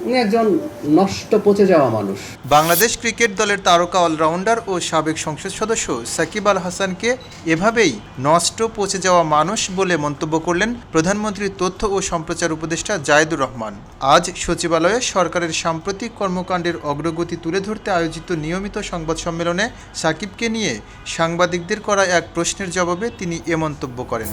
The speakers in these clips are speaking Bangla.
উনি একজন নষ্ট পচে যাওয়া মানুষ। বাংলাদেশ ক্রিকেট দলের তারকা অলরাউন্ডার ও সাবেক সংসদ সদস্য সাকিব আল হাসানকে এভাবেই নষ্ট পচে যাওয়া মানুষ বলে মন্তব্য করলেন প্রধানমন্ত্রীর তথ্য ও সম্প্রচার উপদেষ্টা জায়েদুর রহমান। আজ সচিবালয়ে সরকারের সাম্প্রতিক কর্মকাণ্ডের অগ্রগতি তুলে ধরতে আয়োজিত নিয়মিত সংবাদ সম্মেলনে সাকিবকে নিয়ে সাংবাদিকদের করা এক প্রশ্নের জবাবে তিনি এ মন্তব্য করেন।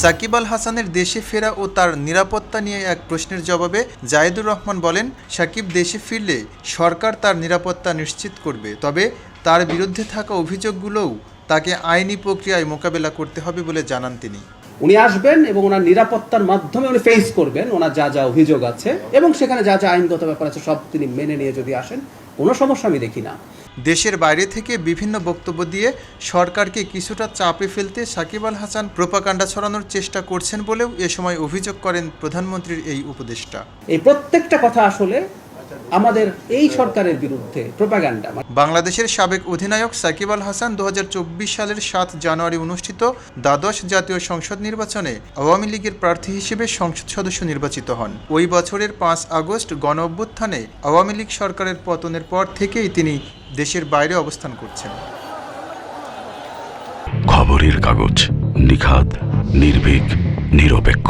সাকিব আল হাসানের দেশে ফেরা ও তার নিরাপত্তা নিয়ে এক প্রশ্নের জবাবে জায়েদুর রহমান বলেন, সাকিব দেশে ফিরলে সরকার তার নিরাপত্তা নিশ্চিত করবে, তবে তার বিরুদ্ধে থাকা অভিযোগগুলোও তাকে আইনি প্রক্রিয়ায় মোকাবেলা করতে হবে বলে জানান তিনি। উনি আসবেন এবং ওনার নিরাপত্তার মাধ্যমে উনি ফেস করবেন ওনার যা যা অভিযোগ আছে, এবং সেখানে যা যা আইনগত ব্যাপার আছে সব তিনি মেনে নিয়ে যদি আসেন, কোনো সমস্যা আমি দেখি না। দেশের বাইরে থেকে বিভিন্ন বক্তব্য দিয়ে সরকারকে কিছুটা চাপে ফেলতে সাকিব আল হাসান প্রোপাগান্ডা ছড়ানোর চেষ্টা করছেন বলেও এ সময় অভিযোগ করেন প্রধানমন্ত্রীর এই উপদেষ্টা। এই প্রত্যেকটা কথা আসলে আমাদের এই সরকারের বিরুদ্ধে প্রোপাগান্ডা। বাংলাদেশের সাবেক অধিনায়ক সাকিব আল হাসান 2024 সালের 7 জানুয়ারি অনুষ্ঠিত দ্বাদশ জাতীয় সংসদ নির্বাচনে আওয়ামী লীগের প্রার্থী হিসেবে সংসদ সদস্য নির্বাচিত হন। ওই বছরের 5 আগস্ট গণ অভ্যুত্থানে আওয়ামী লীগ সরকারের পতনের পর থেকেই তিনি দেশের বাইরে অবস্থান করছেন। খবরের কাগজ, নিখাত, নির্ভীক, নিরপেক্ষ।